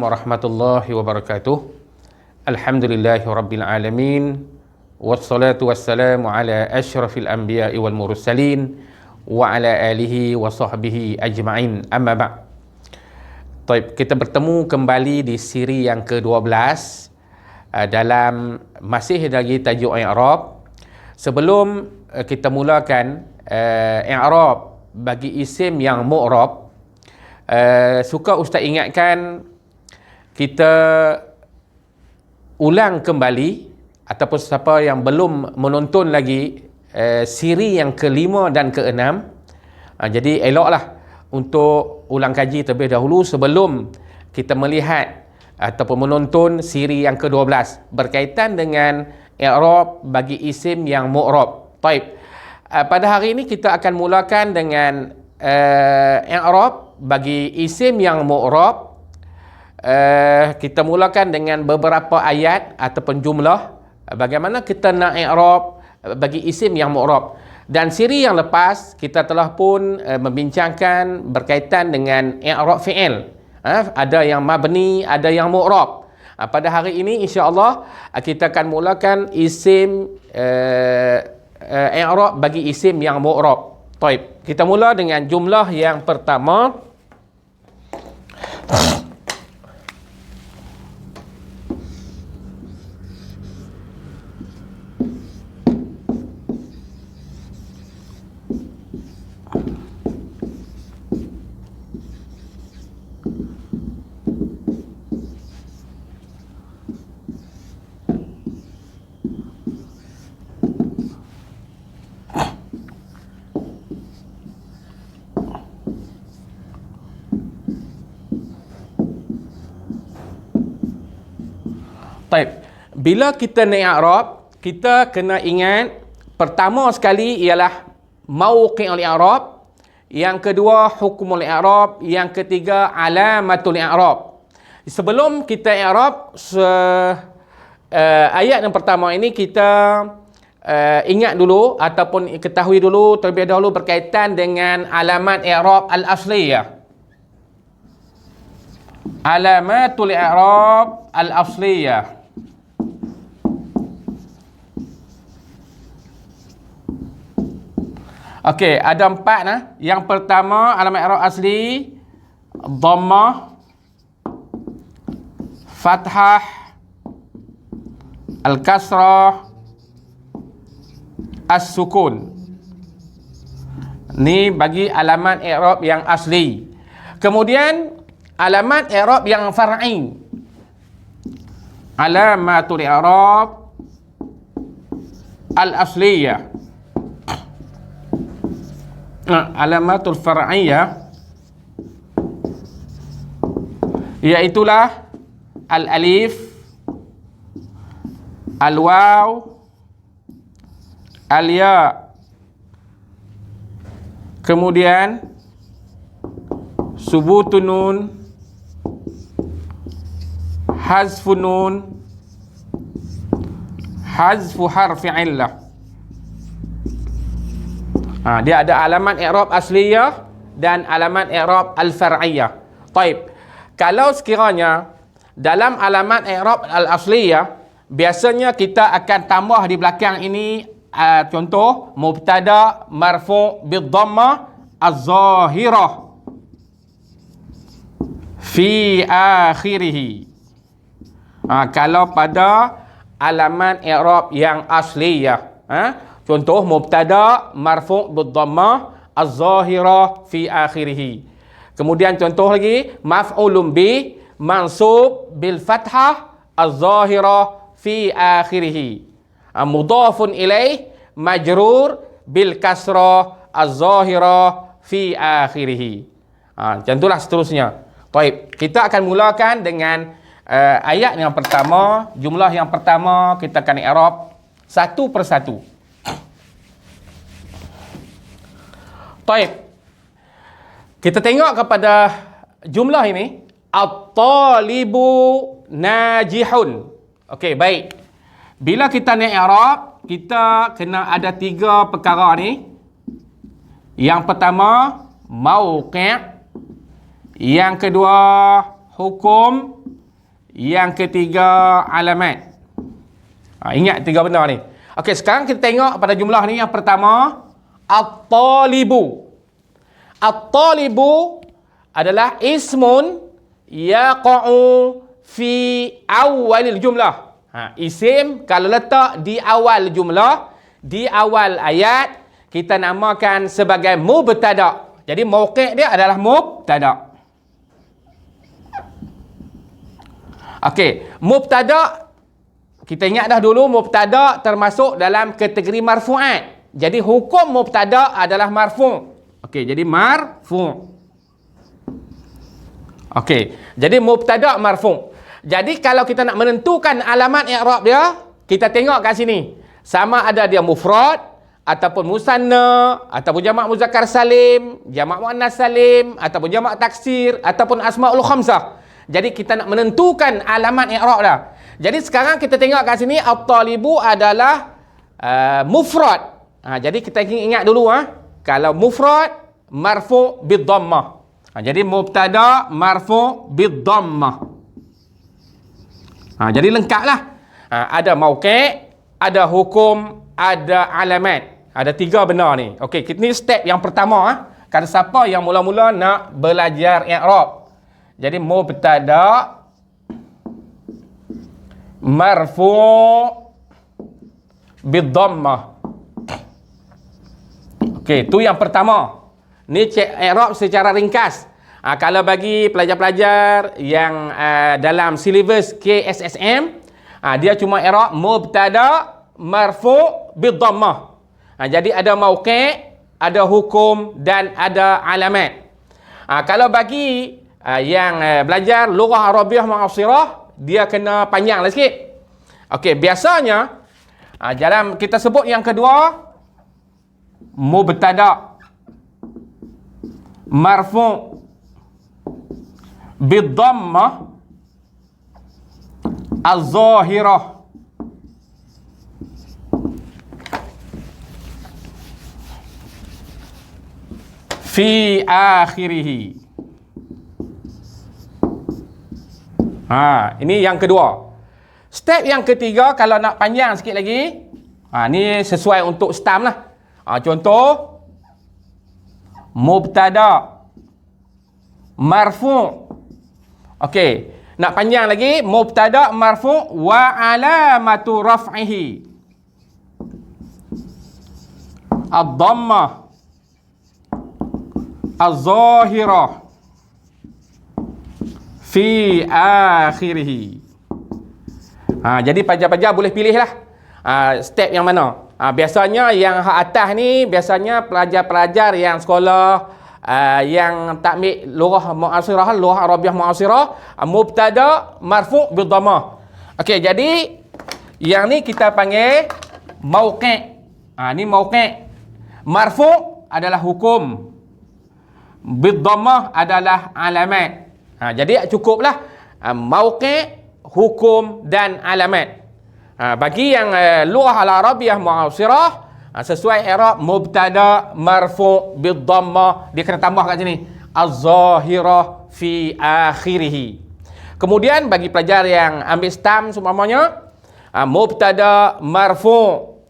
warahmatullahi wabarakatuh. Alhamdulillahi rabbil alamin. Wassalatu wassalamu ala asyrafil anbiya'i wal mursalin wa ala alihi wa sahbihi ajma'in. Amma ba'. Baik, kita bertemu kembali di siri yang ke-12 dalam masih lagi tajuk i'rab. Sebelum kita mulakan i'rab bagi isim yang mu'rab, suka Ustaz ingatkan kita ulang kembali, ataupun siapa yang belum menonton lagi siri yang ke-5 dan ke-6, jadi eloklah untuk ulang kaji terlebih dahulu sebelum kita melihat ataupun menonton siri yang ke-12 berkaitan dengan i'rab bagi isim yang mu'rab. Baik, pada hari ini kita akan mulakan dengan i'rab bagi isim yang mu'rab. Kita mulakan dengan beberapa ayat ataupun jumlah bagaimana kita nak i'rab bagi isim yang mu'rab. Dan siri yang lepas kita telah pun membincangkan berkaitan dengan i'rab fi'il. Ada yang mabni, ada yang mu'rab. Pada hari ini insya-Allah kita akan mulakan isim i'rab bagi isim yang mu'rab. Baik, kita mula dengan jumlah yang pertama. Baik, bila kita nak i'rab, kita kena ingat pertama sekali ialah mauqi'ul i'rab, yang kedua hukmul i'rab, yang ketiga alamatul i'rab. Sebelum kita i'rab ayat yang pertama ini, kita ingat dulu ataupun ketahui dulu terlebih dahulu berkaitan dengan alamat i'rab al-asliyah. Alamatul i'rab al-asliyah. Okey, ada 4 Yang pertama, alamat i'rab asli dhammah, fathah, al-kasrah, as-sukun. Ni bagi alamat i'rab yang asli. Kemudian alamat i'rab yang far'i. Alamatul i'rab al-asliyah. Alamatul far'iyah iaitulah al-alif, al-waw, al-ya, kemudian subutun nun, hazfun nun, hazfu harfi illah. Dia ada alamat i'rab asliyah dan alamat i'rab al-far'iyah. Baik. Kalau sekiranya dalam alamat i'rab al-asliyah, biasanya kita akan tambah di belakang ini contoh mubtada marfu' bid-dhammah az-zahirah fi akhirih. Kalau pada alamat i'rab yang asliyah, contoh mubtada marfu' bid-dhammah az-zahirah fi akhirih. Kemudian contoh lagi maf'ulun bi mansub bil fathah az-zahirah fi akhirih. Mudhafun ilaih majrur bil kasrah az-zahirah fi akhirih. Macam itulah seterusnya. Baik, kita akan mulakan dengan ayat yang pertama, jumlah yang pertama kita akan i'rab satu persatu. Baik. Kita tengok kepada jumlah ini, at-talibu najihun. Okey, baik. Bila kita nak i'rab, kita kena ada 3 perkara ni. Yang pertama, mauqi'. Yang kedua, hukum. Yang ketiga, alamat. Ingat tiga benda ni. Okey, sekarang kita tengok pada jumlah ni. Yang pertama, at-talibu. At-talibu adalah ismun yaqa'u fi awalil jumlah. Isim kalau letak di awal jumlah, di awal ayat, kita namakan sebagai mubtada'. Jadi mauqi' dia adalah mubtada'. Okey, mubtada' kita ingat dah dulu, mubtada' termasuk dalam kategori marfu'at. Jadi hukum mubtada' adalah marfu'. Okey, jadi marfu'. Okey, jadi mubtada' marfu'. Jadi kalau kita nak menentukan alamat i'rab dia, kita tengok kat sini. Sama ada dia mufrad ataupun musanna ataupun jamak muzakkar salim, jamak muannas salim ataupun jamak taksir ataupun asmaul khamsah. Jadi kita nak menentukan alamat i'rab dah. Jadi sekarang kita tengok kat sini at-talibu adalah mufrad. Jadi kita ingat dulu kalau mufrad marfu' bid-dhammah. Jadi mubtada' marfu' bid-dhammah. Jadi lengkaplah. Ada mauqi', ada hukum, ada alamat. Ada tiga benda ni. Okey, ini step yang pertama. Kalau siapa yang mula-mula nak belajar i'rab. Jadi mubtada' marfu' bid-dhammah. Okey, tu yang pertama. Ni cek i'rab secara ringkas. Kalau bagi pelajar-pelajar yang dalam silibus KSSM, dia cuma i'rab mubtada' marfu' bid-dhammah. Jadi ada mauqi', ada hukum dan ada alamat. Kalau bagi yang belajar lughah Arabiah Mu'asirah, dia kena panjang lah sikit. Okey, biasanya dalam kita sebut yang kedua, mubtada' marfu' bid-dhammah az-zahirah. Fi akhirih. Ini yang kedua. Step yang ketiga, kalau nak panjang sikit lagi, ni sesuai untuk stam lah. Contoh, mubtada' marfu'. Okey, nak panjang lagi, mubtada' marfu' wa alamatu raf'ihi ad-dhammah az-zahirah fi akhirih. Jadi pelajar-pelajar boleh pilih lah step yang mana. Biasanya yang hak atas ni biasanya pelajar-pelajar yang sekolah yang tak ambil lughah mu'asirah, lughah Arabiah Mu'asirah, mubtada' marfu' bid-dhammah. Okey, jadi yang ni kita panggil mauqi'. Ni mauqi'. Marfu' adalah hukum, bid-dhammah adalah alamat. Jadi cukuplah mauqi', hukum dan alamat. Bagi yang lughah al-Arabiah Mu'asirah, sesuai i'rab mubtada' marfu' bid-dhammah, dia kena tambah kat sini az-zahirah fi akhirih. Kemudian bagi pelajar yang ambil stam seumpamanya, mubtada' marfu',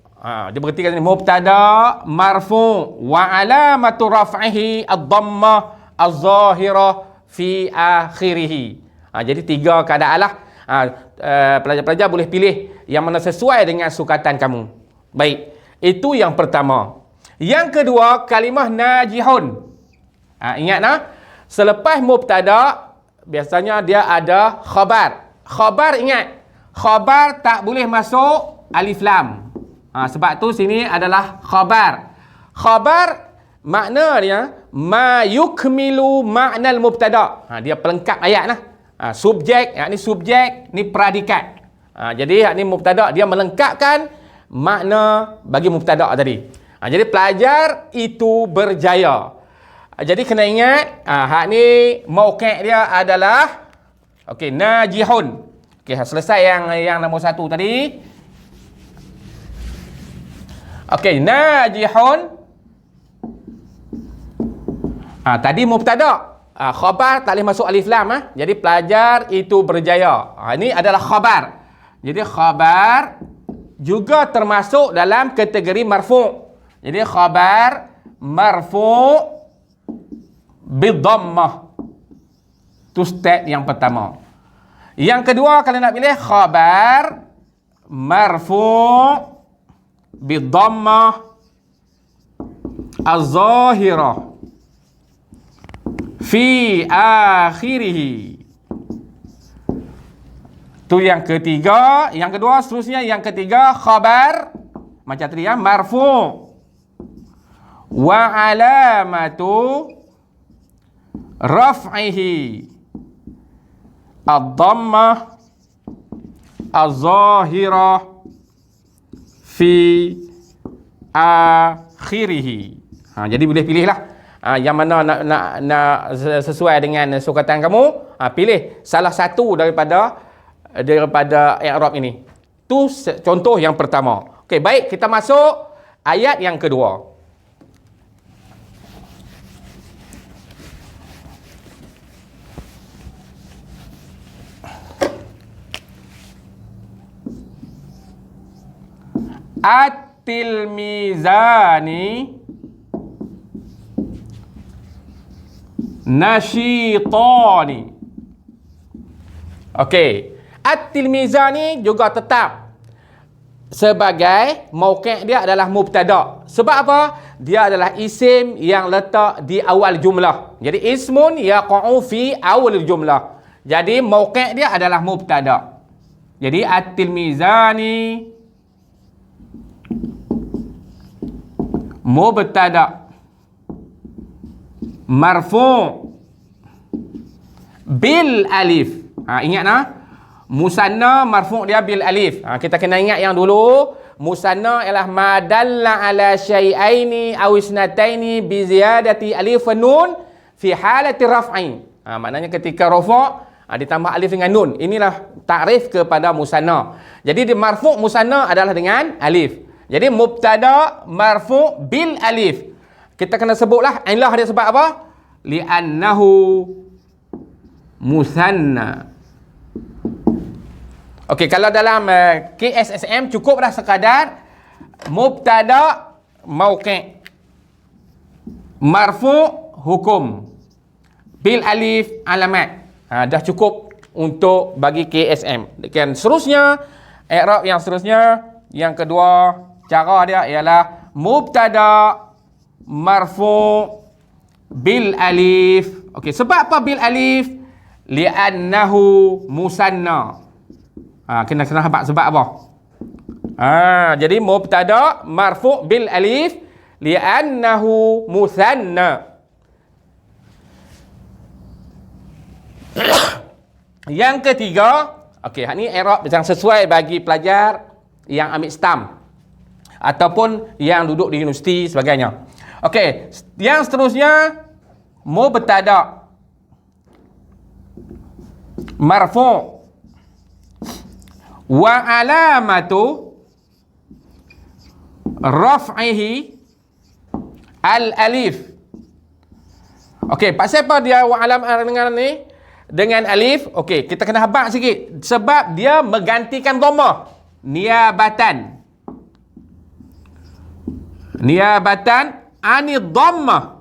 dia berhenti kat sini mubtada' marfu' wa alamatu raf'ihi ad-dhammah az-zahirah fi akhirih. Jadi tiga keadaan lah. Pelajar-pelajar boleh pilih yang mana sesuai dengan sukatan kamu. Baik, itu yang pertama. Yang kedua, kalimah najihun. Ingat selepas mubtada' biasanya dia ada khabar. Khabar, ingat, khabar tak boleh masuk alif lam. Sebab tu sini adalah khabar. Khabar makna dia ma yukmilu ma'nal mubtada'. Dia pelengkap ayat lah. Subjek, ni subjek, ni predikat. Jadi ni mubtada', dia melengkapkan makna bagi mubtada' tadi. Jadi pelajar itu berjaya. Jadi kena ingat, hak ni mauqi' dia adalah okey, najihun. Okey, selesai yang nombor satu tadi. Okey, najihun. Tadi mubtada'. Khabar tak boleh masuk alif lam. Jadi pelajar itu berjaya. Ini adalah khabar. Jadi khabar juga termasuk dalam kategori marfu'. Jadi khabar marfu' bidhammah. Itu step yang pertama. Yang kedua, kalau nak pilih khabar marfu' bidhammah az-zahirah fi akhirih. Itu yang ketiga. Yang kedua, seterusnya yang ketiga khabar macam tadi marfu' wa alamatu raf'ihi ad-dhammah az-zahirah fi akhirih. Jadi boleh pilihlah yang mana nak sesuai dengan sukatan kamu. Pilih salah satu daripada i'rab ini. Itu contoh yang pertama. Okey, baik, kita masuk ayat yang kedua. At-tilmizani nasyitani. Okey, at-tilmizani juga tetap sebagai mauqi' dia adalah mubtada'. Sebab apa? Dia adalah isim yang letak di awal jumlah. Jadi ismun yaqa'u fi awal jumlah. Jadi mauqi' dia adalah mubtada'. Jadi at-tilmizani mubtada' marfu' bil alif. Ingat musanna marfu' dia bil alif. Kita kena ingat yang dulu. Musanna ialah ma dalla ala syai'aini aw isnataini bi ziyadati alif wa nun fi halati raf'i. Maknanya ketika rafa' ditambah alif dengan nun. Inilah takrif kepada musanna. Jadi di marfu' musanna adalah dengan alif. Jadi mubtada marfu' bil alif. Kita kena sebutlah ilah dia sebab apa? Li'annahu musanna. Okey, kalau dalam KSSM cukuplah sekadar mubtada mauqi', marfu' hukum, bil alif alamat. Dah cukup untuk bagi KSM. Dan seterusnya, i'rab yang seterusnya, yang kedua, cara dia ialah mubtada marfu' bil alif. Okey, sebab apa bil alif? Li'annahu musanna. Kena sebab apa? Jadi mubtada marfu' bil alif li'annahu musanna. Yang ketiga, okey, ni i'rab yang sesuai bagi pelajar yang ambil stam ataupun yang duduk di universiti sebagainya. Okey, yang seterusnya mubtada marfu' wa alamatu raf'ihi al alif. Okey, pasal apa dia wa alam dengan alif? Okey, kita kena habaq sikit sebab dia menggantikan dhammah niabatan ani dhammah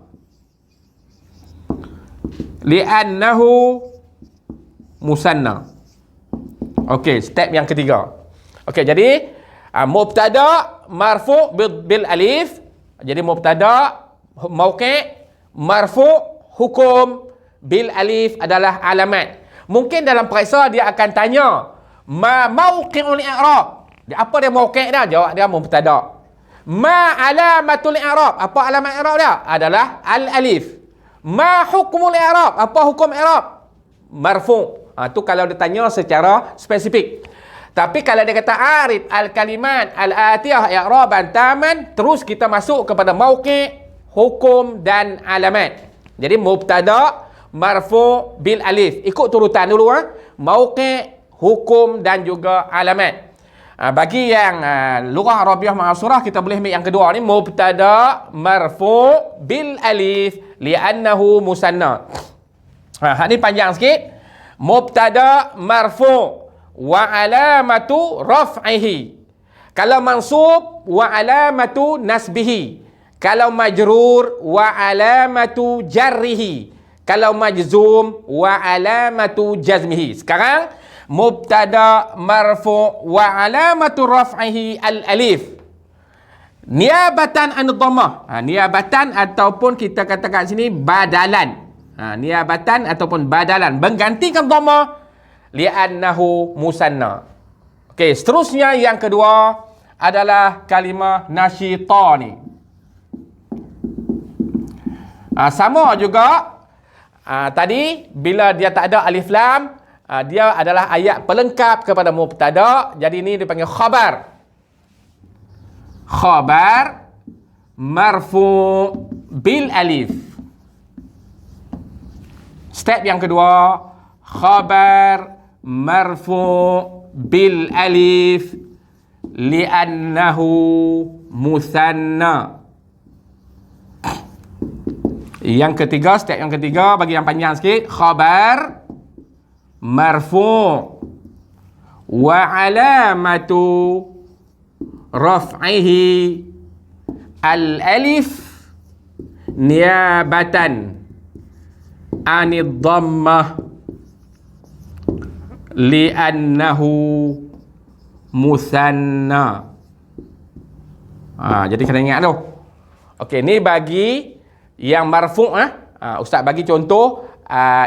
li'annahu musanna. Okey, step yang ketiga. Okey, jadi mubtada marfu' bil alif. Jadi mubtada mauqi' marfu' hukum bil alif adalah alamat. Mungkin dalam periksa dia akan tanya ma mauqi'ul i'rab. Apa dia mauqi' dia? Jawab dia mubtada. Ma alamatul i'rab. Apa alamat i'rab dia? Adalah al alif. Ma hukmul i'rab. Apa hukum i'rab? Marfu'. Tu kalau dia tanya secara spesifik. Tapi kalau dia kata arid al kalimat al atiyah i'raban taman, terus kita masuk kepada mauqi', hukum dan alamat. Jadi mubtada marfu' bil alif. Ikut turutan dulu mauqi', hukum dan juga alamat. Bagi yang lughah Arabiah ma'asurah, kita boleh ambil yang kedua ni, mubtada marfu' bil alif li'annahu musanna. Hak ni panjang sikit. Mubtada marfu' wa alamatu raf'ihi. Kalau mansub wa alamatu nasbihi. Kalau majrur wa alamatu jarrihi. Kalau majzum wa alamatu jazmihi. Sekarang mubtada marfu' wa alamatu raf'ihi al-alif. Niabatan an dhammah. Niabatan ataupun kita katakan sini badalan. Niabatan ataupun badalan menggantikan dhammah li'annahu musanna. Okey, seterusnya yang kedua adalah kalimah nasyitani. Sama juga tadi bila dia tak ada alif lam, dia adalah ayat pelengkap kepada mubtada. Jadi ini dipanggil khabar. Khabar marfu' bil alif. Step yang kedua, khabar marfu' bil alif li'annahu musanna. Yang ketiga, step yang ketiga bagi yang panjang sikit, khabar marfu' wa alamatu raf'ihi al-alif niabatan anid dhammah li'annahu musanna. Jadi kena ingat tu. Okey, ni bagi yang marfu'. Ustaz bagi contoh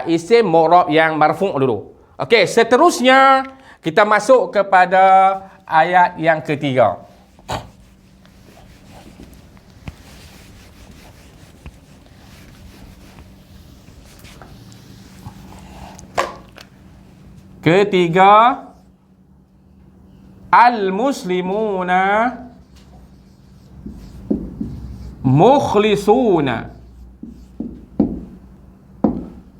isim mu'rab yang marfu' dulu. Okey, seterusnya kita masuk kepada ayat yang ketiga. Ketiga, al-muslimuna mukhlisuna.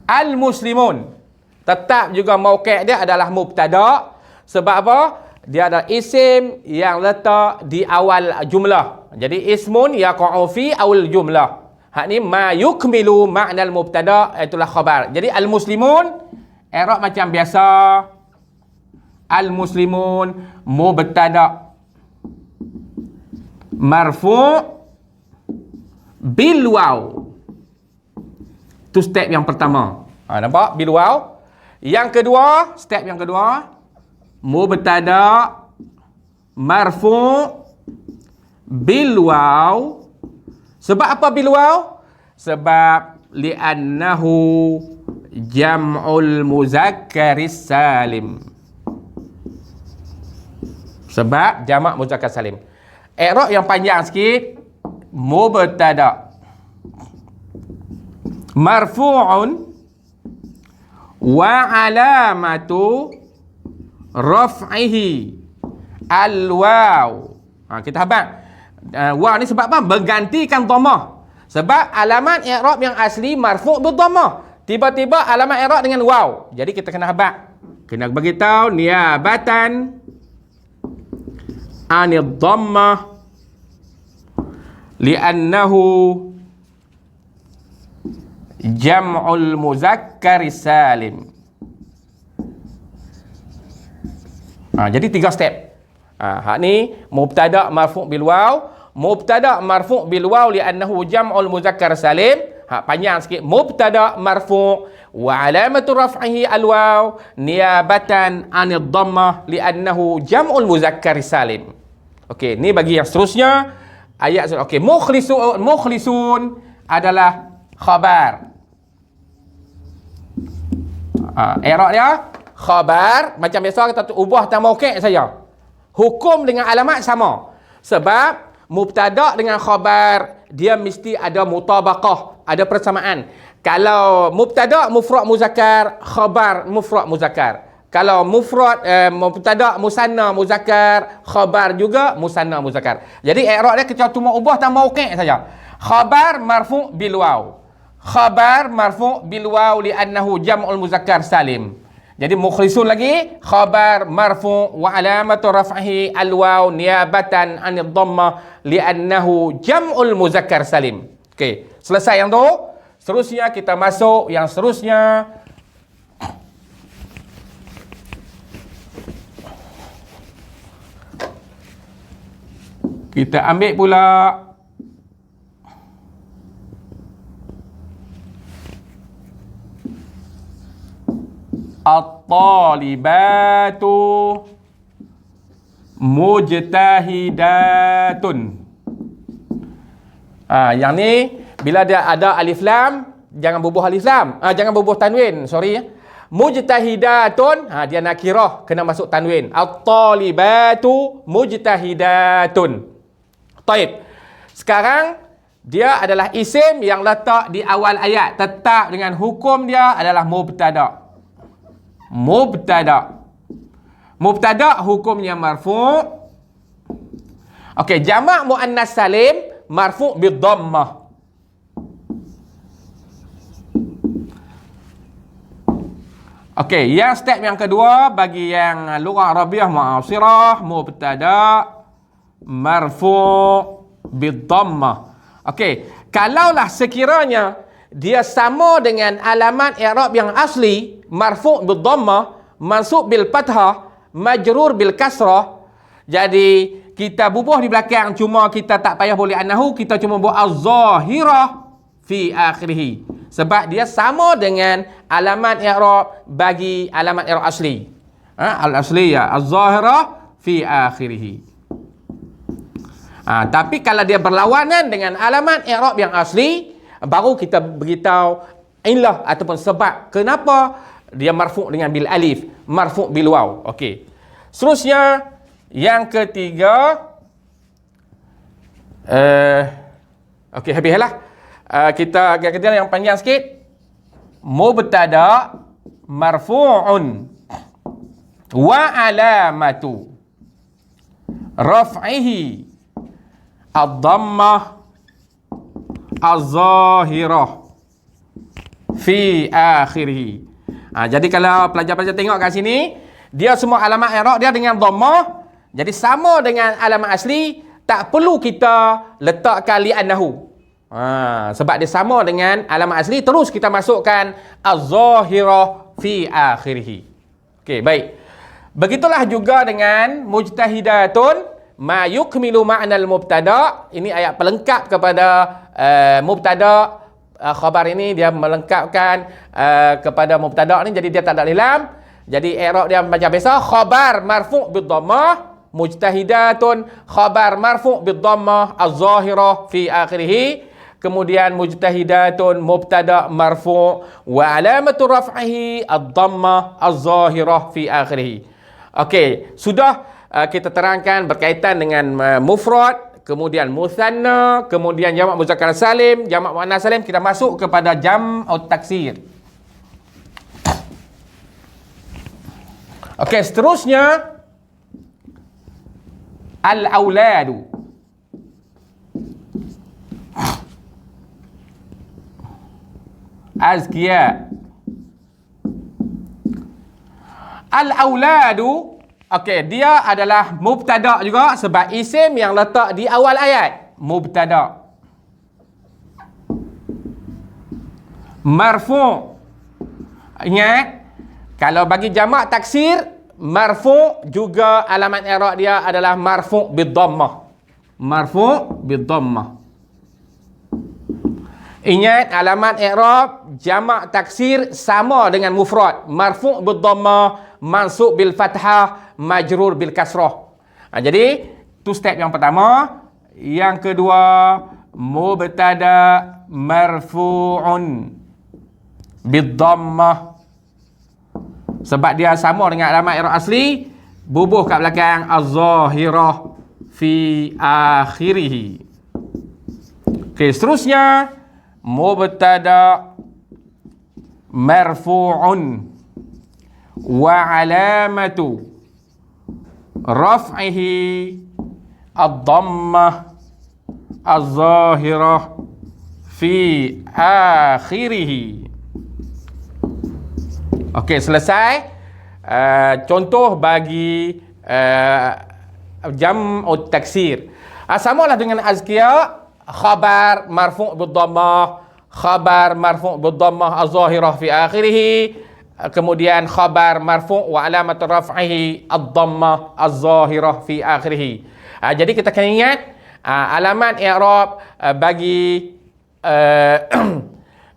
Al-muslimun tetap juga mauqi' dia adalah mubtada. Sebab apa? Dia adalah isim yang letak di awal jumlah. Jadi ismun yaqa'u fi awal jumlah. Hak ni ma yukmilu ma'nal mubtada, itulah khabar. Jadi al-muslimun i'rab macam biasa. Al-muslimun mubtada marfu' bil waw. Itu step yang pertama. Nampak? Bil waw. Yang kedua, step yang kedua, mubtada marfu' bil waw. Sebab apa bil waw? Sebab li'annahu jam'ul muzakkaris salim. Sebab jamak muzakkar salim. I'rab yang panjang sikit, mubtada marfu'un wa alamatu raf'ihi al-waw. Kita habaq. Waw ni sebab apa? Menggantikan dhammah. Sebab alamat i'rab yang asli marfu' bil dhammah. Tiba-tiba alamat i'rab dengan waw. Jadi kita kena habaq. Kena bagi tahu niabatan anid dhammah li'annahu jam'ul muzakkar salim. Jadi 3 step. Hak ni mubtada marfu' bil waw. Mubtada marfu' bil waw li'annahu jam'ul muzakkar salim. Hak panjang sikit, mubtada marfu' wa alamatu raf'ihi al waw niabatan anid dhammah li'annahu jam'ul muzakkar salim. Okey, ni bagi yang seterusnya ayat. Okey, mukhlisun adalah khabar. I'rab dia khabar macam biasa, kita ubah tambah mauqi' saja. Hukum dengan alamat sama. Sebab mubtada dengan khabar dia mesti ada mutabaqah, ada persamaan. Kalau mubtada mufrad muzakkar, khabar mufrad muzakkar. Kalau mufrad mubtada musanna muzakkar, khabar juga musanna muzakkar. Jadi i'rab dia kita cuma ubah tambah mauqi' saja. Khabar marfu' bil waw. Khabar marfu' bil waw li'annahu jam'ul muzakkar salim. Jadi mukhlisun lagi, khabar marfu' wa alamatu raf'ihi al-waw niabatan 'anil dhammah li'annahu jam'ul muzakkar salim. Okey, selesai yang tu. Seterusnya kita masuk yang seterusnya Kita ambil pula at-talibatu mujtahidatun. Yang ni bila dia ada alif lam, jangan bubuh alif lam. Jangan bubuh tanwin, sorry ya. Mujtahidatun, dia nakirah, kena masuk tanwin. At-talibatu mujtahidatun. Taib. Sekarang dia adalah isim yang letak di awal ayat, tetap dengan hukum dia adalah mubtada. Mubtada hukumnya marfu'. Okey, jamak muannas salim marfu' bid-dhammah. Okey, yang step yang kedua bagi yang lughah Arabiah mu'asirah, mubtada marfu' bid-dhammah. Okey, kalaulah sekiranya dia sama dengan alamat i'rab yang asli, marfu' bid-dhammah, mansub bil fathah, majrur bil kasrah, jadi kita bubuh di belakang, cuma kita tak payah boleh annahu, kita cuma buat az-zahirah fi akhirih, sebab dia sama dengan alamat i'rab bagi alamat i'rab asli. Al-asli ya az-zahirah fi akhirih. Tapi kalau dia berlawanan dengan alamat i'rab yang asli, baru kita beritahu illah ataupun sebab kenapa dia marfu' dengan bil alif, marfu' bil waw. Okey. Seterusnya yang ketiga, okey, habislah. Kita kata yang panjang sikit. Mubtada marfu'un wa alamatu raf'ihi ad-dhammah az-zahirah fi akhirih. Jadi kalau pelajar-pelajar tengok kat sini, dia semua alamat i'rab dia dengan dhammah, jadi sama dengan alamat asli, tak perlu kita letakkan li'annahu. Sebab dia sama dengan alamat asli, terus kita masukkan az-zahirah fi akhirih. Okey, baik. Begitulah juga dengan mujtahidatun ma yukmilu ma'nal mubtada. Ini ayat pelengkap kepada mubtada. Khabar ini dia melengkapkan kepada mubtada ni, jadi dia tak ada lam. Jadi i'rab dia macam biasa, khabar marfu' bid-dhammah, mujtahidatun khabar marfu' bid-dhammah az-zahirah fi akhirih. Kemudian mujtahidatun mubtada marfu' wa alamatu raf'ihi ad-dhammah az-zahirah fi akhirih. Okey, sudah kita terangkan berkaitan dengan mufrad, kemudian musanna, kemudian jamak muzakkar salim, jamak muannas salim. Kita masuk kepada jam'ut taksir. Okey, seterusnya al-auladu. Azkiya. Al-auladu, okey, dia adalah mubtada juga sebab isim yang letak di awal ayat. Mubtada. Marfu'. Ingat, kalau bagi jamak taksir, marfu' juga alamat i'rab dia adalah marfu' bid-dhammah. Marfu' bid-dhammah. Ingat, alamat i'rab jamak taksir sama dengan mufrad, marfu' bid-dhammah, mansub bil fathah, majrur bil kasrah. Jadi tu step yang pertama. Yang kedua, mubtada marfu'un bid-dhammah, sebab dia sama dengan alamat i'rab asli, bubuh kat belakang az-zahirah fi akhirih. Okey, seterusnya mubtada marfu'un wa alamatu raf'ihi ad-dhammah az-zahirah fi akhirih. Okey, selesai. Contoh bagi jam'ut taksir. Samalah dengan azkiya, khabar marfu' bid-dhammah, khabar marfu' bid-dhammah az-zahirah fi akhirih, kemudian khabar marfu' wa alamat raf'ihi ad-dhammah az-zahirah fi akhirih. Jadi kita kena ingat Alamat i'rab bagi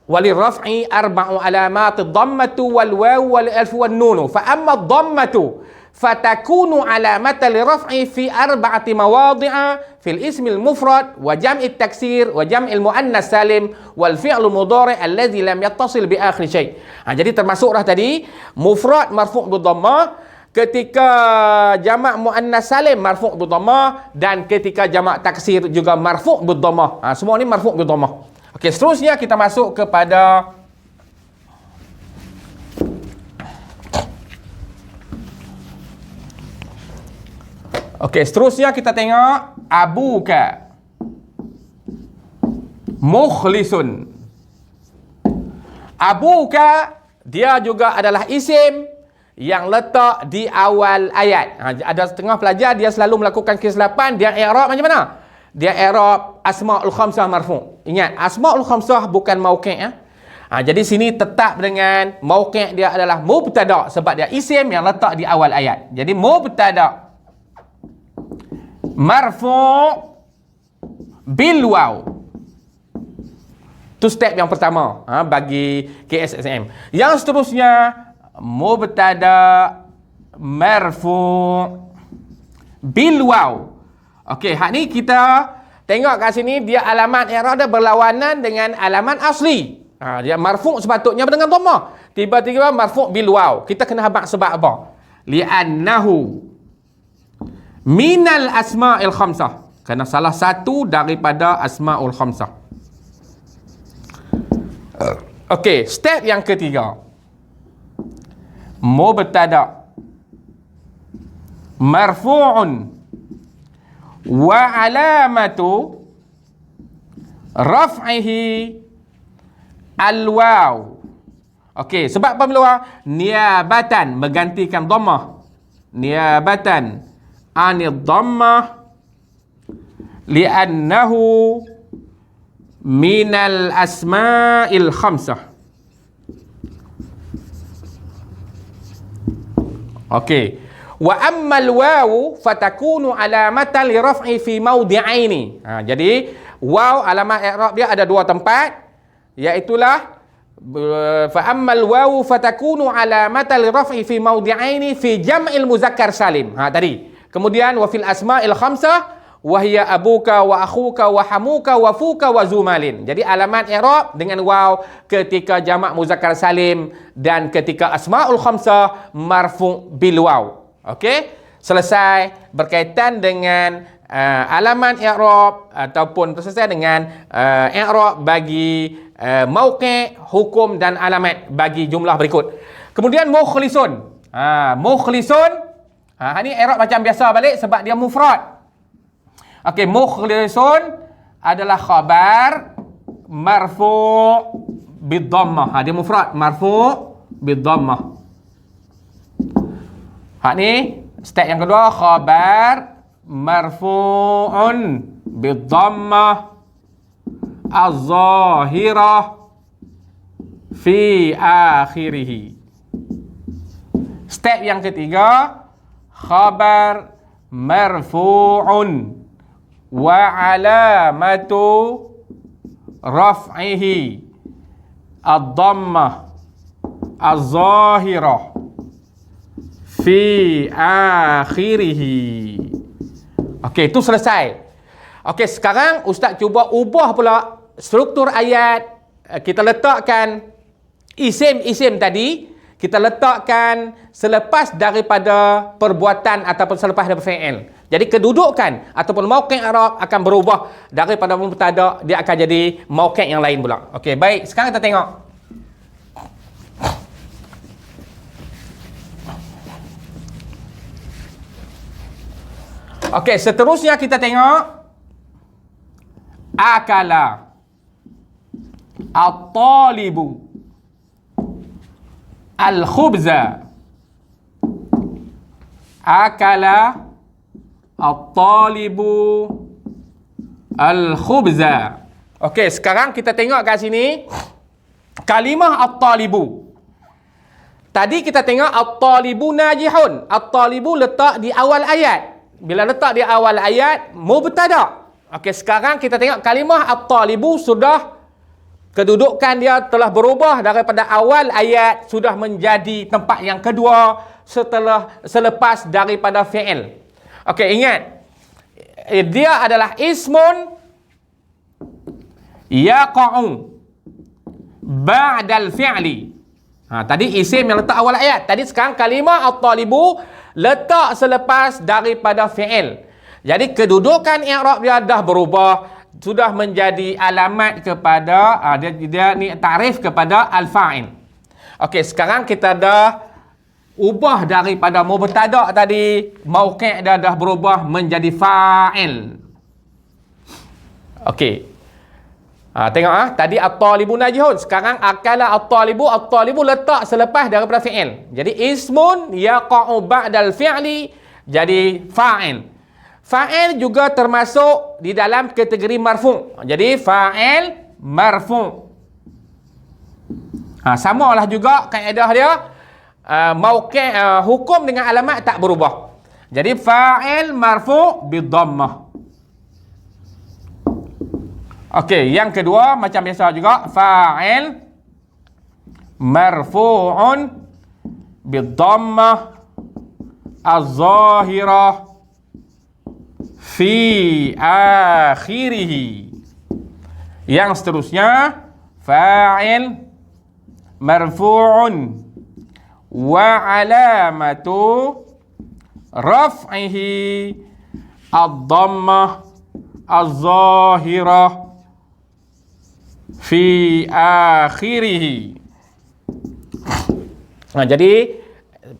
walirraf'i arba'u alamat ad-dhammatu wal wawu wal alf wan nun. Fa amma ad-dhammatu fatakunu alamatan liraf'i fi arba'ati mawadhi'a fil ismil mufrad wa jam'it taksir wa jam'il muannas salim wal fi'lul mudhari' allazi lam yattasil bi akhir syai'. Jadi termasuklah tadi mufrad marfu' bi dhammah, ketika jamak muannas salim marfu' bi dhammah, dan ketika jamak taksir juga marfu' bi dhammah. Semua ni marfu' bi dhammah. Okey, seterusnya kita masuk kepada seterusnya kita tengok abuka mukhlisun. Abuka dia juga adalah isim yang letak di awal ayat. Ada setengah pelajar dia selalu melakukan kesilapan, dia i'rab macam mana? Dia i'rab asmaul khamsah marfu'. Ingat, asmaul khamsah bukan mauqi'. Jadi sini tetap dengan mauqi' dia adalah mubtada' sebab dia isim yang letak di awal ayat. Jadi mubtada' marfu' bil waw. Itu step yang pertama bagi KSSM. Yang seterusnya mubtada' marfu' bil waw. Okey, hak ni kita tengok kat sini dia alamat i'rab dia berlawanan dengan alamat asli. Dia marfu' sepatutnya dengan dhammah. Tiba-tiba marfu' bil waw. Kita kena habaq sebab apa? Li'annahu minal asma'il khamsah. Kerana salah satu daripada asma'ul khamsah. Okey, step yang ketiga. Mubtada' marfu'un wa alamatu raf'ihi al-waw. Okey, sebab apa meluar? Niabatan, menggantikan dhammah. Niabatan anid dhammah li'annahu minal asma'il khamsah. Okey. Wa ammal wawu fatakunu alamatan li raf'i fi mawdi'aini. Jadi waw alamat i'rab dia ada dua tempat, iaitulah fa ammal wawu fatakunu alamatan li raf'i fi mawdi'aini fi jam'il muzakkar salim. Tadi. Kemudian wa fil asma'il khamsah wa hiya abuka wa akhuka wa hamuka wa fuka wa zumalin. Jadi alamat i'rab dengan waw ketika jamak muzakkar salim dan ketika asma'ul khamsah marfu' bil waw. Okey, selesai berkaitan dengan alamat i'rab ataupun selesai dengan i'rab bagi mauqi', hukum dan alamat bagi jumlah berikut. Kemudian mukhlisun. Mukhlisun ni i'rab macam biasa balik sebab dia mufrad. Okey, mukhlisun adalah khabar marfu' bid dhammah. Dia mufrad, marfu' bid dhammah. Ni step yang kedua, khabar marfu'un bid dhammah az-zahirah fi akhirih. Step yang ketiga, khabar marfu'un wa alamatu raf'ihi ad-dhammah az-zahirah fi akhirih. Okey, itu selesai. Okey, sekarang ustaz cuba ubah pula struktur ayat. Kita letakkan isim-isim tadi, kita letakkan selepas daripada perbuatan ataupun selepas daripada fi'il. Jadi kedudukan ataupun mauqi' i'rab akan berubah daripada mubtada', dia akan jadi mauqi' yang lain pula. Okey, baik. Sekarang kita tengok. Okey, seterusnya kita tengok akala at-talibu al-khubza. Akala at-talibu al-khubza. Okey, sekarang kita tengok kat sini kalimah at-talibu. Tadi kita tengok at-talibu najihun. At-talibu letak di awal ayat. Bila letak di awal ayat, mubtada'. Okey, sekarang kita tengok kalimah at-talibu sudah kedudukan dia telah berubah daripada awal ayat sudah menjadi tempat yang kedua selepas daripada fi'il. Okey, ingat. Dia adalah ismun yaqa'u ba'dal fi'li. Tadi isim yang letak awal ayat. Tadi sekarang kalimah at-talibu letak selepas daripada fi'il. Jadi kedudukan i'rab dia dah berubah, sudah menjadi alamat kepada dia ni tarif kepada al-fa'il. Okey, sekarang kita dah ubah daripada mubtada' tadi, mauqi' dia dah berubah menjadi fa'il. Okey. Tengok tadi at-talibu najihun, sekarang akala at-talibu letak selepas daripada fi'il. Jadi ismun yaqa'u ba'dal fi'li jadi fa'il. Fa'il juga termasuk di dalam kategori marfu'. Jadi fa'il marfu'. Samalah juga kaedah dia, mauqi' hukum dengan alamat tak berubah. Jadi fa'il marfu' bidhammah. Okey, yang kedua macam biasa juga, fa'il marfu'un bidhammah az-zahirah fi akhirih. Yang seterusnya fa'il marfu'un wa alamatu raf'ihi ad-dhammah az-zahirah fi akhirih. Jadi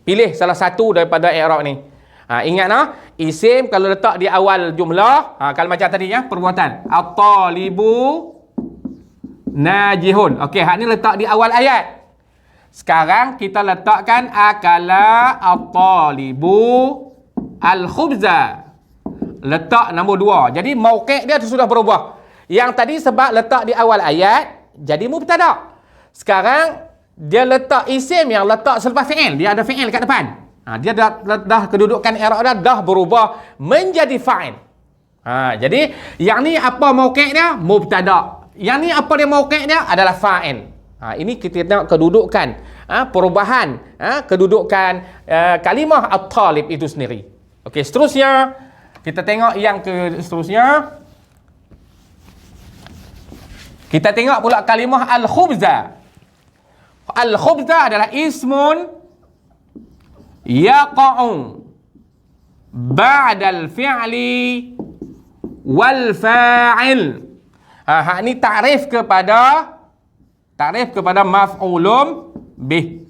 pilih salah satu daripada i'rab ni. Ingat isim kalau letak di awal jumlah, kalau macam tadi perbuatan at-talibu najihun. Okey, hak ni letak di awal ayat. Sekarang kita letakkan akala at-talibu al-khubza. Letak nombor 2. Jadi mauqi' dia sudah berubah. Yang tadi sebab letak di awal ayat jadi mubtada'. Sekarang dia letak isim yang letak selepas fi'il. Dia ada fi'il kat depan. Dia dah kedudukan i'rab dah berubah menjadi fa'il. Jadi yang ni apa mauqi' dia? Mubtada'. Yang ni apa dia mauqi' dia? Adalah fa'il. Ini kita tengok kedudukan, perubahan, kedudukan kalimah at-talib itu sendiri. Okey, seterusnya kita tengok yang seterusnya. Kita tengok pula kalimah al-khubza. Al-khubza adalah ismun yaqa'u ba'dal fi'li wal fa'il. Hak ni takrif kepada maf'ulun bih.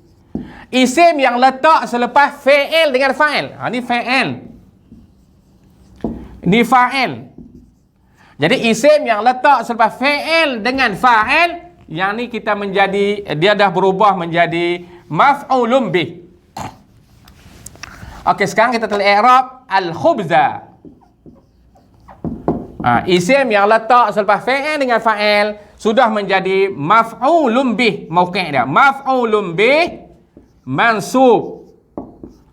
Isim yang letak selepas fi'il dengan fa'il. Ni fa'il. Ni fa'il. Jadi isim yang letak selepas fi'il dengan fa'il, yang ni kita dia dah berubah menjadi maf'ulun bih. Okey, sekarang kita telah i'rab al-khubza. Isim yang letak selepas fi'il dengan fa'il sudah menjadi maf'ulun bih, mauqi' dia. Maf'ulun bih mansub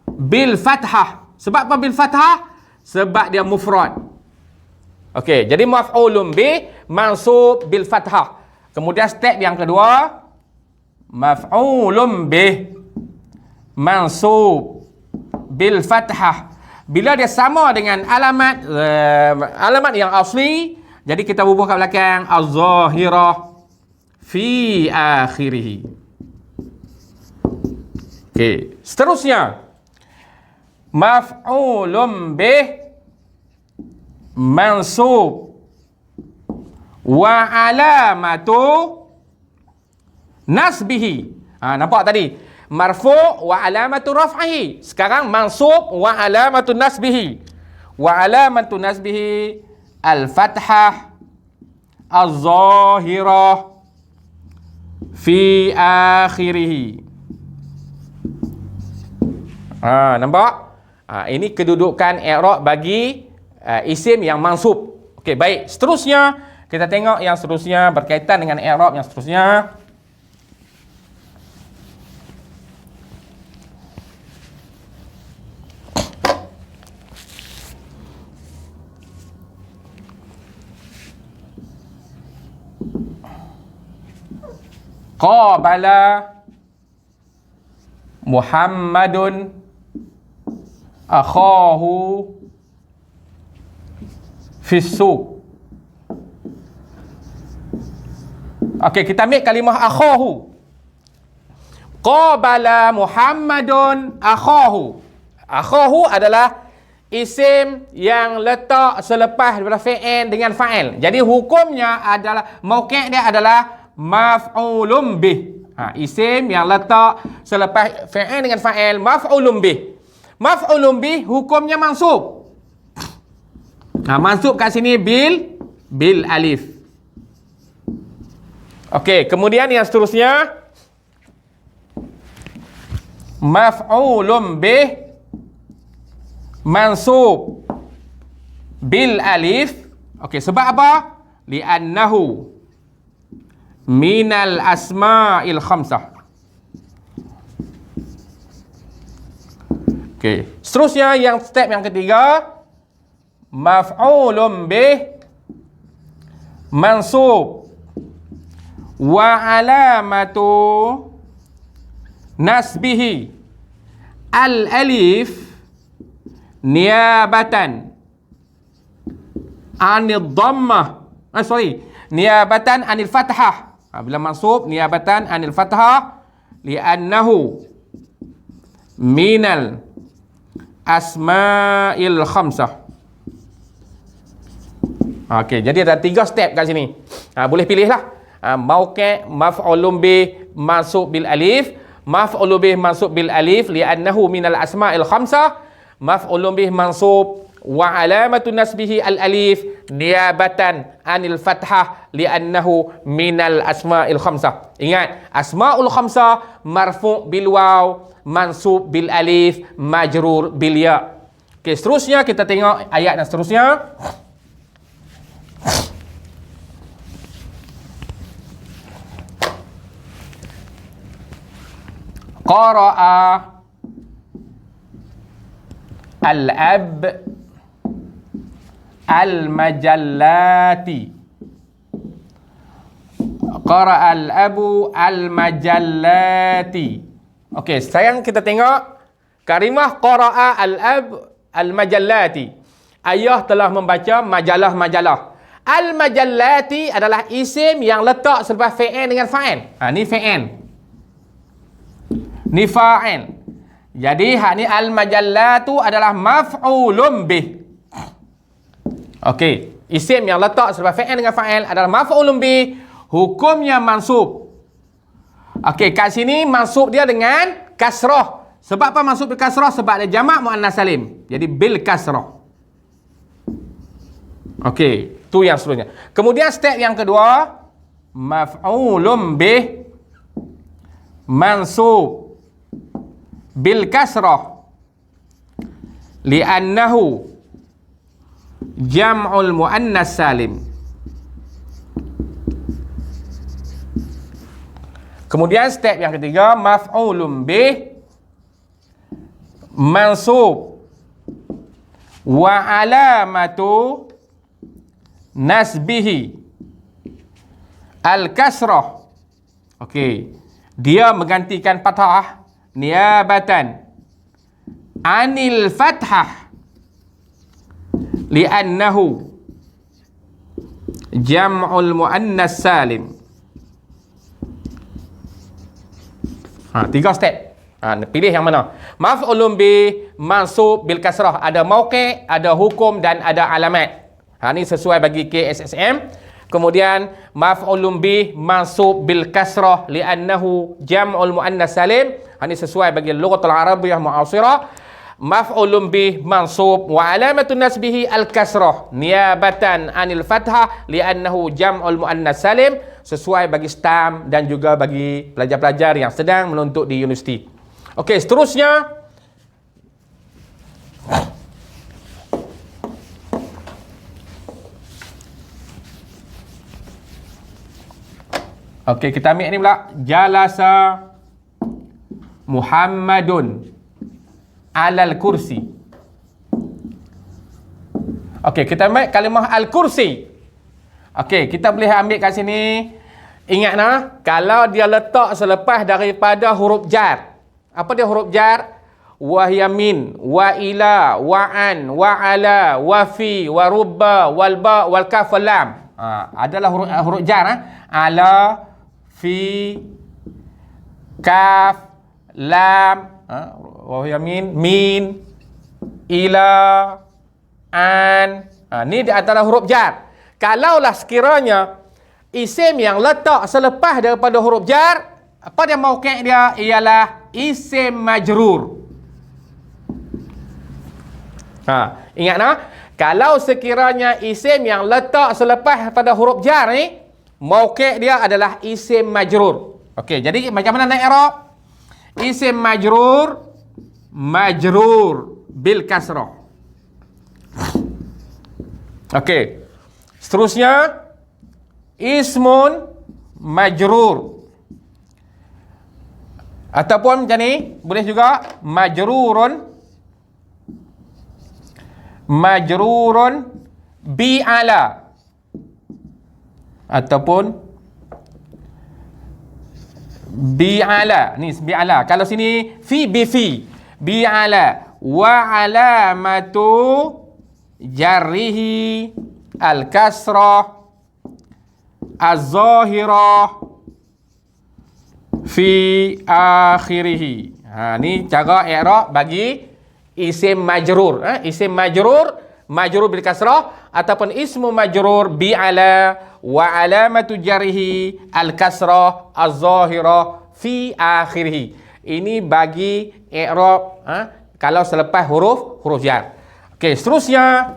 bil fathah. Sebab apa bil fathah? Sebab dia mufrad. Okey, jadi maf'ulun bih mansub bil fathah. Kemudian step yang kedua, maf'ulun bih mansub bil fathah. Bila dia sama dengan alamat yang asli, jadi kita bubuh kat belakang az-zahirah fi akhirih. Okey, seterusnya maf'ulun bih mansub wa alamatu nasbihi. Nampak tadi marfu' wa alamatu raf'ihi. Sekarang mansub wa alamatu nasbihi. Wa alamatu nasbihi al-fathah az-zahirah fi akhirih. Nampak? Ini kedudukan i'rab bagi isim yang mansub. Okey, baik. Seterusnya kita tengok yang seterusnya berkaitan dengan i'rab yang seterusnya. Qabala Muhammadun akhahu fis-suq. Okey, kita ambil kalimah akhahu. Qabala Muhammadun akhahu. Akhahu adalah isim yang letak selepas daripada fi'il dengan fa'il. Jadi hukumnya adalah mauqi' dia adalah maf'ulun bih. Isim yang letak selepas fi'il dengan fa'il, maf'ulun bih. Maf'ulun bih hukumnya mansub. Mansub kat sini bil alif. Okey, kemudian yang seterusnya maf'ulun bih mansub bil alif. Okey, sebab apa? Li'annahu minal asma'il khamsah. Okey, seterusnya yang step yang ketiga maf'ulun bih mansub wa alamatu nasbihi al alif niyabatan anil dhammah. Niyabatan anil fathah. Bila mansub niyabatan anil fathah li'annahu minal asma'il khamsah. Okey, jadi ada 3 step kat sini. Boleh pilihlah. Mauqi', maf'ulun bih mansub bil alif, maf'ulun bih mansub bil alif li'annahu minal asma'il khamsah, maf'ulun bih mansub wa alamatu nasbihi al alif niyabatan anil fathah li'annahu minal asma'il khamsah. Ingat, asma'ul khamsah marfu' bil waw, mansub bil alif, majrur bil ya. Okey, seterusnya kita tengok ayat yang seterusnya. Qara'a al-ab al-majallati. Qara'a al-abu al-majallati. Okey, sekarang kita tengok kalimah qara'a al-ab al-majallati. Ayah telah membaca majalah-majalah. Al-majallati adalah isim yang letak selepas fi'il dengan fa'il. Ni fi'il. Ni fa'il. Jadi hak ni al-majallatu adalah maf'ulun bih. Okey, isim yang letak selepas fi'il dengan fa'il adalah maf'ulun bih, hukumnya mansub. Okey, kat sini mansub dia dengan kasrah. Sebab apa mansub bil kasrah? Sebab dia jamak muannas salim. Jadi bil kasrah. Okey, tu yang seterusnya. Kemudian step yang kedua, maf'ulun bih mansub bil kasrah li'annahu jam'ul muannas salim. Kemudian step yang ketiga, maf'ulun bih mansub wa alamatu nasbihi al kasrah. Okey, dia menggantikan fathah niyabatan anil fathah li'annahu jam'ul muannas salim. 3 step. Pilih yang mana? Maf'ulun bih mansub bil kasrah, ada mauqi', ada hukum dan ada alamat. Ni sesuai bagi KSSM. Kemudian maf'ulun bih mansub bil kasrah li'annahu jam'ul muannas salim. Ini sesuai bagi lughatul arabiyyah mu'asirah. Maf'ulun bih mansub wa alamatun nasbihi al kasrah niyabatan anil fathah li'annahu jam'ul muannas salim. Sesuai bagi STAM dan juga bagi pelajar-pelajar yang sedang menuntut di universiti. Okey, seterusnya okey, kita ambil ni pula. Jalasa Muhammadun alal kursi. Okey, kita ambil kalimah al-kursi. Okey, kita boleh ambil kat sini Ingat nah, kalau dia letak selepas daripada huruf jar. Apa dia huruf jar? Wa hiya min, wa ila, wa an, wa ala, wa fi, wa rubba, wal ba, wal kaf, wal lam. Adalah huruf jar. Ala, fi, kaf, lam, wa hiya min, ila, an. Ni dia adalah huruf jar. Kalaulah sekiranya isim yang letak selepas daripada huruf jar, apa dia mauqi' dia? Ialah isim majrur. Ingat nah, kalau sekiranya isim yang letak selepas pada huruf jar ni, mauqi' dia adalah isim majrur. Okey, jadi macam mana nak i'rab? Isim majrur, majrur bil kasrah. Okey. Seterusnya ismun majrur. Ataupun macam ni, boleh juga majrurun bi ala. Ataupun bi ala. Ni bi ala. Kalau sini fi bi fi. Bi ala wa alamatu jarrihi al-kasrah az-zahirah fi akhirih. Ni cara i'rab bagi isim majrur. Isim majrur, majrur bil kasrah, ataupun ismu majrur bi ala wa alamatu jarrihi al-kasrah az-zahirah fi akhirih. Ini bagi i'rab kalau selepas huruf jar. Okey, seterusnya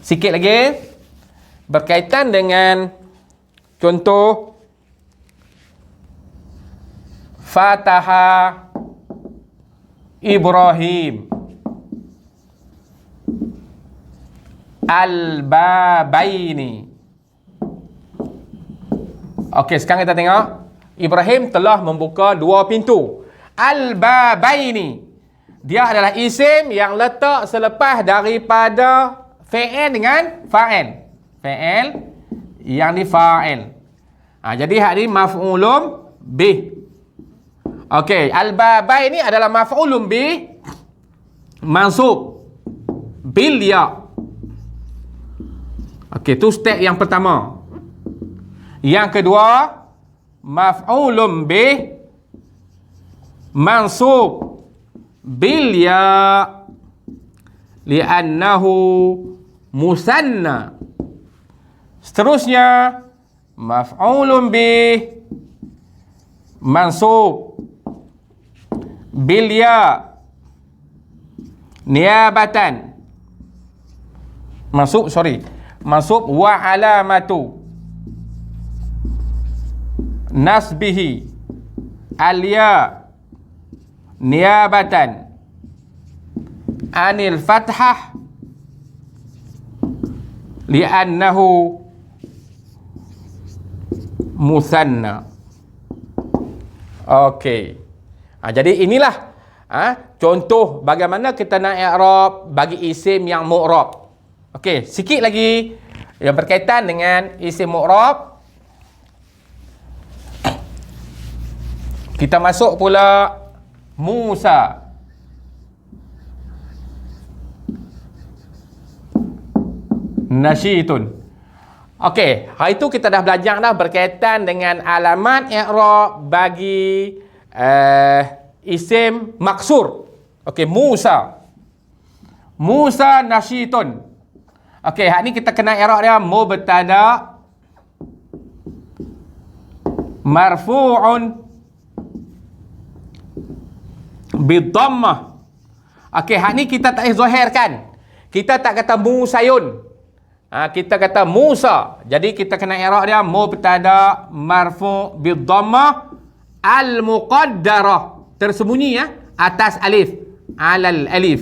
sikit lagi berkaitan dengan contoh Fataha Ibrahim Al-Babaini. Okey, sekarang kita tengok Ibrahim telah membuka dua pintu. Al-Babaini, dia adalah isim yang letak selepas daripada fi'il dengan fa'il. Fi'il yang di fa'il. Jadi hak ni maf'ulun bih. Okey, al-babai ni adalah maf'ulun bih mansub bil ya. Okey, tu step yang pertama. Yang kedua, maf'ulun bih mansub bil ya li'annahu musanna. Seterusnya maf'ulun bih mansub bil ya niabatan. Mansub wa alamatu nasbihi al ya niabatan anil fathah li'annahu musanna. Okey. Jadi inilah contoh bagaimana kita nak i'rab bagi isim yang mu'rab. Okey, sikit lagi yang berkaitan dengan isim mu'rab. Kita masuk pula Musa. Nasyitun. Okey, hari itu kita dah belajar dah berkaitan dengan alamat i'rab bagi isim maksur. Okey, Musa. Musa nasyitun. Okey, hari ni kita kena i'rab dia mubtada marfu'un bidhammah. Okey, hari ni kita tak zahirkan. Kita tak kata Musayun. Kita kata Musa. Jadi kita kena i'rab dia mubtada marfu' bidhammah al-muqaddarah, tersembunyi atas alif, alal alif.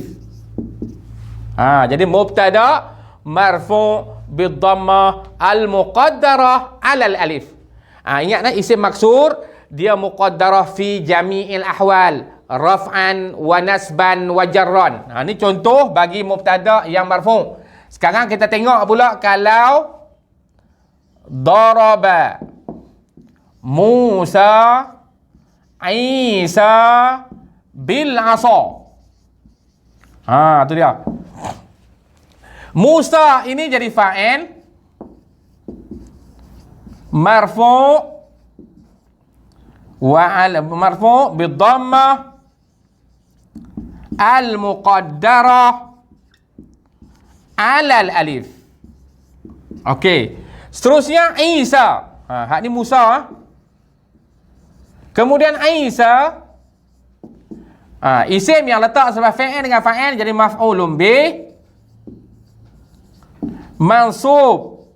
Jadi mubtada marfu' bidhammah al-muqaddarah alal alif. Ingatlah isim maksur dia muqaddarah fi jami'il ahwal, raf'an wa nasban wa jarran. Ni contoh bagi mubtada yang marfu'. Sekarang kita tengok pula kalau daraba Musa Isa bil asa. Tu dia. Musa ini jadi fa'il marfu' wa marfu' bid dhammah al muqaddarah ala al alif. Okey. Seterusnya Isa. Hak ni Musa. Kemudian Isa, isim yang letak sebab fa'il dengan fa'il jadi maf'ulun bih, mansub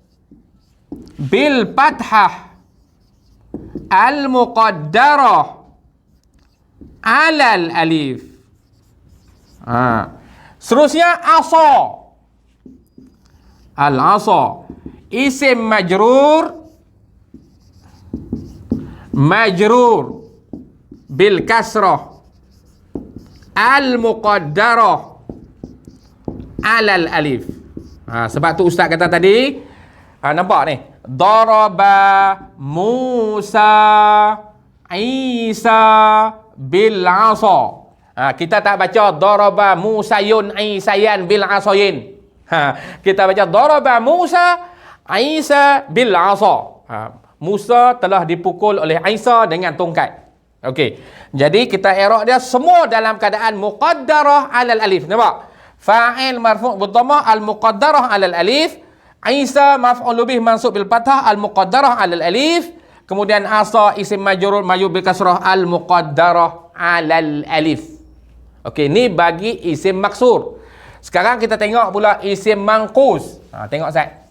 bil fathah al muqaddarah ala al alif. Seterusnya asa. Al asa isim majrur bil kasrah al muqaddarah ala al alif. Sebab tu ustaz kata tadi, nampak ni, daraba Musa Isa bil asa. Kita tak baca daraba Musayun Isayan bil asayin. Kita baca daraba Musa Isa bil asa. Musa telah dipukul oleh Isa dengan tongkat. Okey. Jadi kita i'rab dia semua dalam keadaan muqaddarah alal alif. Nampak? Fa'il marfu' bi dhammah al muqaddarah alal alif. Isa maf'ul bih mansub bil fathah al muqaddarah alal alif. Kemudian asa isim majrur bil kasrah al muqaddarah alal alif. Okey, ni bagi isim maksur. Sekarang kita tengok pula isim manqus. Tengok Ustaz.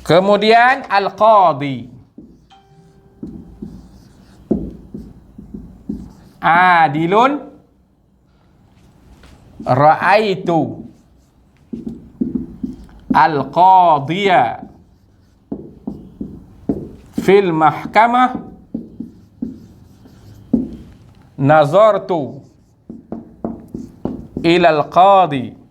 Kemudian al-qadi. Adilun ra'aitu al-qadiya fil mahkamah nazartu ila al-qadi.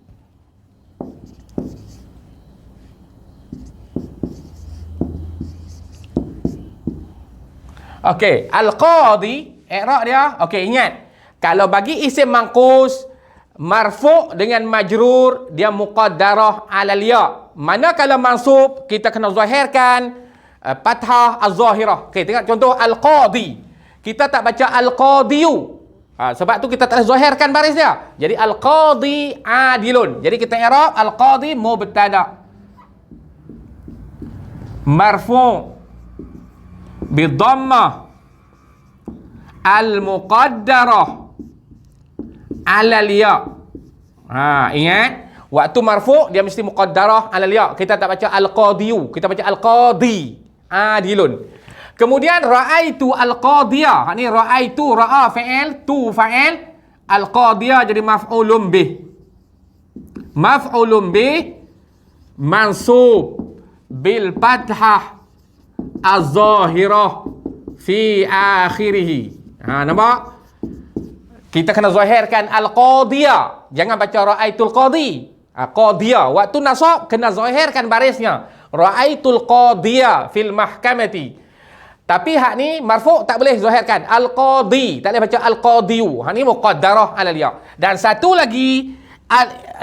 Okey, al-qadi, i'rab dia. Okey, ingat. Kalau bagi isim manqus, marfu' dengan majrur, dia muqaddarah alal ya. Mana kalau mansub, kita kena zahirkan fathah az-zahirah. Okey, tengok contoh al-qadi. Kita tak baca al-qadiyu. Sebab tu kita tak zahirkan baris dia. Jadi al-qadi adilun. Jadi kita i'rab al-qadi mubtada. Marfu' bidhammah al-muqaddarah alal ya. Ingat, waktu marfu' dia mesti muqaddarah alal ya. Kita tak baca al-qadiyu, kita baca al-qadi adilun. Kemudian ra'aitu al-qadiyah. Ni ra'aitu, ra'a fa'il, tu fa'il, al-qadiyah jadi maf'ulun bih. Maf'ulun bih mansub bil fathah az-zahirah fi akhirih. Nampak? Kita kena zahirkan al-qadiyah. Jangan baca ra'aitul qadi. Qadiyah. Waktu nasab kena zahirkan barisnya. Ra'aitul qadiyah fil mahkamati. Tapi hak ni marfu' tak boleh zahirkan. Al-qadi. Tak boleh baca al-qadiyu. Hak ni muqaddarah alal ya. Dan satu lagi,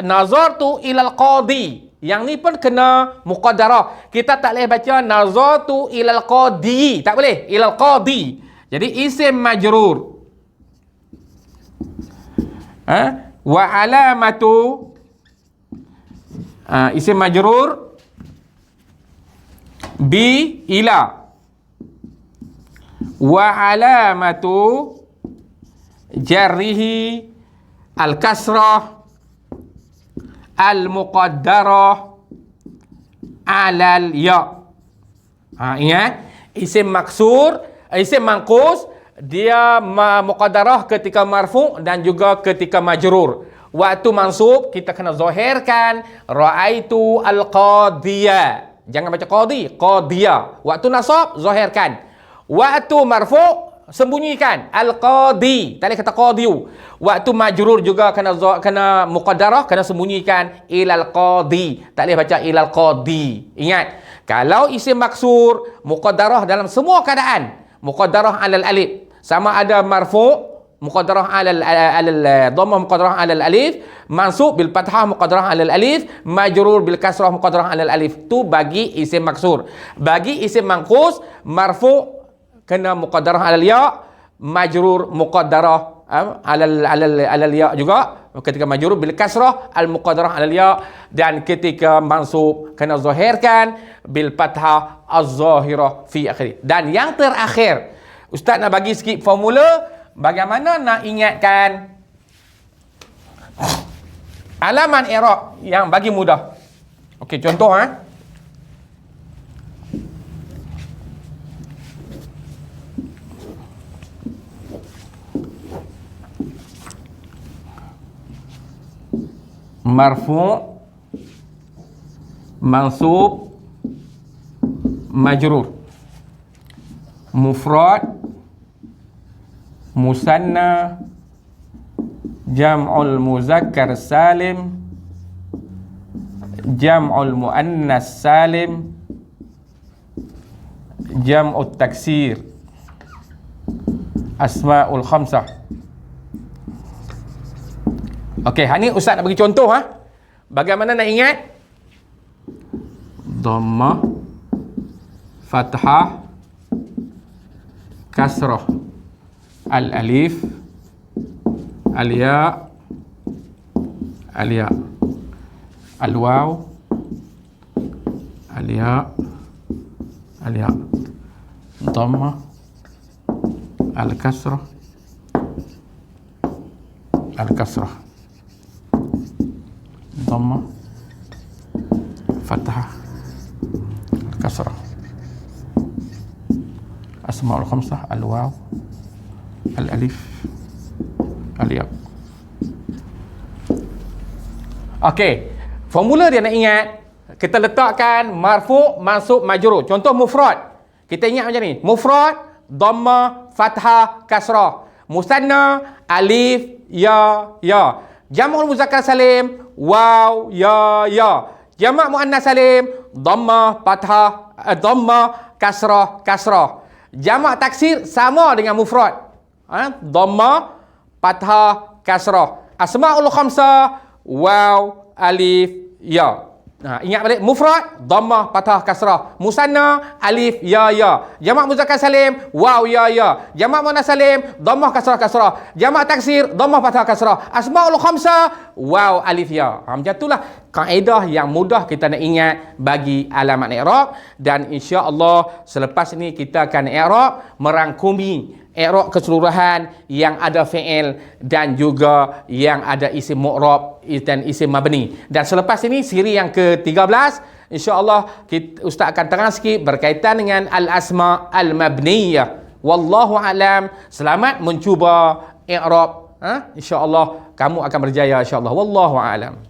nazartu ilal qadi. Yang ni pun kena muqaddarah. Kita tak boleh baca nazartu ilal qadi. Tak boleh. Ilal qadi. Jadi isim majrur. Wa alamatu isim majrur bi ila. Wa alamatu jarrihi al-kasrah al-muqaddarah alal ya. Ingat, isim maksur, isim manqus, dia muqaddarah ketika marfu' dan juga ketika majrur. Waktu mansub kita kena zahirkan ra'aitu al-qadiyah. Jangan baca qadi, qadiyah. Waktu nasab zahirkan. Waktu marfu' sembunyikan. Al-qadi, tak boleh kata qadiu. Waktu majrur juga kena muqaddarah, kena sembunyikan ilal qadi, tak boleh baca ilal qadi. Ingat, kalau isim maksur muqaddarah dalam semua keadaan, muqaddarah alal alif, sama ada marfu' muqaddarah alal dhammah muqaddarah alal alif, mansub bil fathah muqaddarah alal alif, majrur bil kasrah muqaddarah alal alif. Tu bagi isim maksur. Bagi isim manqus, marfu' kena muqaddarah alal ya, majrur muqaddarah alal ya juga. Ketika majrur bil kasrah al muqaddarah alal ya, dan ketika mansub kena zahirkan bil fathah az-zahirah fi akhir. Dan yang terakhir, ustaz nak bagi sikit formula bagaimana nak ingatkan alamat i'rab yang bagi mudah. Okey, contoh marfu', mansub, majrur, mufrad, musanna, jam'ul muzakkar salim, jam'ul muannas salim, jam'ut taksir, asma'ul khamsah. Okey, hari ni ustaz nak bagi contoh bagaimana nak ingat dhammah, fathah, kasrah, al-alif, al-ya, al-ya, al-waw, al-ya, al-ya, dhammah, al-kasrah, al-kasrah, dhammah, fathah, al-kasrah, asma'ul khamsah, al-waw, al-alif, al-ya. Okey, formula dia nak ingat, kita letakkan marfu', mansub, majrur. Contoh mufrad, kita ingat macam ni. Mufrad, dhammah, fathah, kasrah. Musanna, alif, ya, ya. Jam'ul muzakkar salim, waw, ya, ya. Jama' muannas salim, dhammah, fathah, dhammah, kasrah, kasrah. Jama' taksir sama dengan mufrad. Dhammah, fathah, kasrah. Asma'ul khamsah, waw, alif, ya. Ingat balik, mufrad, dhammah, fathah, kasrah. Musanna, alif, ya, ya. Jama' muzakkar salim, waw, ya, ya. Jama' muannas salim, dhammah, kasrah, kasrah. Jama' taksir, dhammah, fathah, kasrah. Asma'ul khamsah, waw, alif, ya. Macam itulah kaedah yang mudah kita nak ingat bagi alamat i'rab. Dan insya-Allah selepas ini kita akan i'rab merangkumi i'rab keseluruhan yang ada fi'il dan juga yang ada isim mu'rab dan isim mabni. Dan selepas ini siri yang ke-13, insya-Allah ustaz akan terang sikit berkaitan dengan al-asma al-mabniyah. Wallahu alam. Selamat mencuba i'rab. Insya-Allah kamu akan berjaya insya-Allah. Wallahu alam.